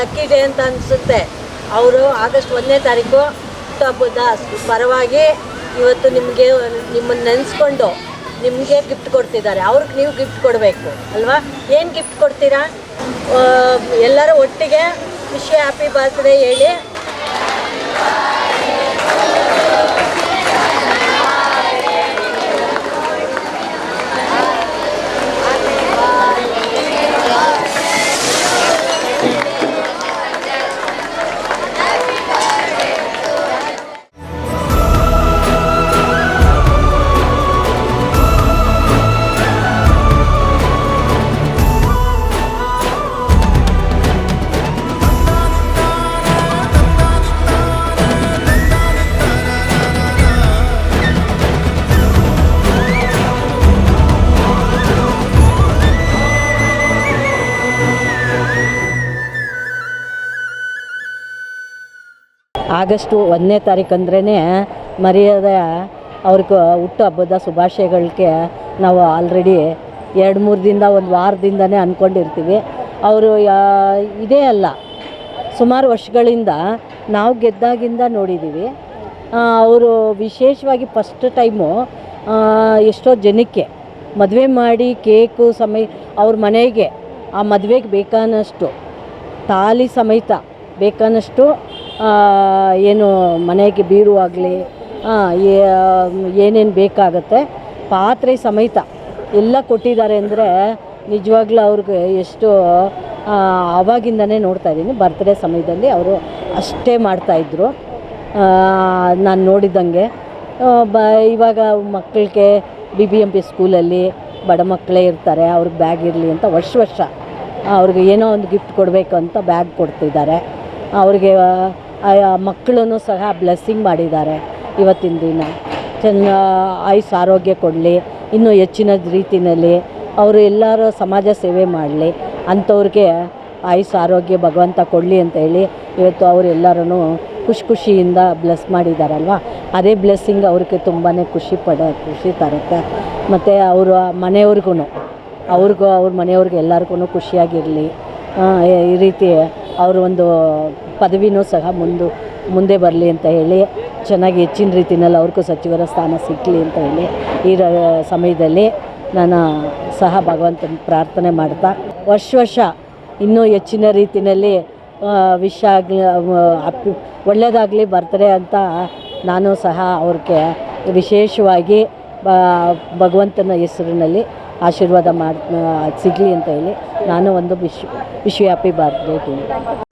Lucky day ಅಂತ ಅನಿಸುತ್ತೆ. ಅವರು ಆಗಸ್ಟ್ 1ನೇ ತಾರೀಕು ಹುಟ್ಟುಹಬ್ಬದ ಪರವಾಗಿ ಇವತ್ತು ನಿಮ್ಮನ್ನು ನೆನೆಸ್ಕೊಂಡು ನಿಮಗೆ ಗಿಫ್ಟ್ ಕೊಡ್ತಿದ್ದಾರೆ. ಅವ್ರಿಗೆ ನೀವು ಗಿಫ್ಟ್ ಕೊಡಬೇಕು ಅಲ್ವಾ? ಏನು ಗಿಫ್ಟ್ ಕೊಡ್ತೀರಾ? ಎಲ್ಲರೂ ಒಟ್ಟಿಗೆ ವಿಶ್ ಹ್ಯಾಪಿ ಬರ್ತ್ಡೇ ಹೇಳಿ. ಆಗಸ್ಟ್ 1ನೇ ತಾರೀಕು ಅಂದ್ರೇ ಮರೆಯದ ಅವ್ರಿಗೆ ಹುಟ್ಟುಹಬ್ಬದ ಶುಭಾಶಯಗಳಿಗೆ ನಾವು ಆಲ್ರೆಡಿ 2-3 ದಿನದ ಒಂದು ವಾರದಿಂದನೇ ಅಂದ್ಕೊಂಡಿರ್ತೀವಿ. ಅವರು ಇದೇ ಅಲ್ಲ, ಸುಮಾರು ವರ್ಷಗಳಿಂದ ನಾವು ಗೆದ್ದಾಗಿಂದ ನೋಡಿದ್ದೀವಿ. ಅವರು ವಿಶೇಷವಾಗಿ ಫಸ್ಟ್ ಟೈಮು ಎಷ್ಟೋ ಜನಕ್ಕೆ ಮದುವೆ ಮಾಡಿ ಕೇಕು ಅವ್ರ ಮನೆಗೆ ಆ ಮದುವೆಗೆ ಬೇಕಾನಷ್ಟು ತಾಲಿ ಸಮೇತ ಬೇಕಾನಷ್ಟು ಏನು ಮನೆಗೆ ಬೀರು ಆಗಲಿ ಏನೇನು ಬೇಕಾಗತ್ತೆ ಪಾತ್ರೆ ಸಮೇತ ಎಲ್ಲ ಕೊಟ್ಟಿದ್ದಾರೆ ಅಂದರೆ ನಿಜವಾಗ್ಲೂ ಅವ್ರಿಗೆ ಎಷ್ಟು ಆವಾಗಿಂದನೇ ನೋಡ್ತಾಯಿದ್ದೀನಿ. ಬರ್ತ್ಡೇ ಸಮಯದಲ್ಲಿ ಅವರು ಅಷ್ಟೇ ಮಾಡ್ತಾಯಿದ್ರು ನಾನು ನೋಡಿದಂಗೆ. ಇವಾಗ ಮಕ್ಕಳಿಗೆ BBMP ಸ್ಕೂಲಲ್ಲಿ ಬಡ ಮಕ್ಕಳೇ ಇರ್ತಾರೆ, ಅವ್ರಿಗೆ ಬ್ಯಾಗ್ ಇರಲಿ ಅಂತ ವರ್ಷ ಅವ್ರಿಗೆ ಏನೋ ಒಂದು ಗಿಫ್ಟ್ ಕೊಡಬೇಕು ಅಂತ ಬ್ಯಾಗ್ ಕೊಡ್ತಿದ್ದಾರೆ. ಅವ್ರಿಗೆ ಮಕ್ಕಳನ್ನು ಸಹ ಬ್ಲೆಸ್ಸಿಂಗ್ ಮಾಡಿದ್ದಾರೆ. ಇವತ್ತಿನ ದಿನ ಆಯುಸ್ ಆರೋಗ್ಯ ಕೊಡಲಿ, ಇನ್ನೂ ಹೆಚ್ಚಿನ ರೀತಿಯಲ್ಲಿ ಅವರು ಎಲ್ಲರೂ ಸಮಾಜ ಸೇವೆ ಮಾಡಲಿ, ಅಂಥವ್ರಿಗೆ ಆಯುಸ್ ಆರೋಗ್ಯ ಭಗವಂತ ಕೊಡಲಿ ಅಂತ ಹೇಳಿ ಇವತ್ತು ಅವರೆಲ್ಲರೂ ಖುಷಿಯಿಂದ ಬ್ಲೆಸ್ ಮಾಡಿದ್ದಾರಲ್ವ. ಅದೇ ಬ್ಲೆಸ್ಸಿಂಗ್ ಅವ್ರಿಗೆ ತುಂಬಾ ಖುಷಿ ತರುತ್ತೆ. ಮತ್ತು ಅವರ ಮನೆಯವ್ರಿಗೂ ಅವ್ರ ಮನೆಯವ್ರಿಗೆ ಎಲ್ಲರಿಗೂ ಖುಷಿಯಾಗಿರಲಿ, ಈ ರೀತಿ ಅವರು ಒಂದು ಪದವಿನೂ ಸಹ ಮುಂದೆ ಬರಲಿ ಅಂತ ಹೇಳಿ ಚೆನ್ನಾಗಿ ಹೆಚ್ಚಿನ ರೀತಿಯಲ್ಲಿ ಅವ್ರಿಗೂ ಸಚಿವರ ಸ್ಥಾನ ಸಿಕ್ಕಲಿ ಅಂತ ಹೇಳಿ ಈ ಸಮಯದಲ್ಲಿ ನಾನು ಸಹ ಭಗವಂತನ ಪ್ರಾರ್ಥನೆ ಮಾಡ್ತಾ ವರ್ಷ ಇನ್ನೂ ಹೆಚ್ಚಿನ ರೀತಿಯಲ್ಲಿ ಒಳ್ಳೆಯದಾಗಲಿ ಬರ್ತಾರೆ ಅಂತ ನಾನು ಸಹ ಅವ್ರಿಗೆ ವಿಶೇಷವಾಗಿ ಭಗವಂತನ ಹೆಸರಿನಲ್ಲಿ ಆಶೀರ್ವಾದ ಸಿಗಲಿ ಅಂತ ಹೇಳಿ ನಾನು ಒಂದು wish happy birthday to you.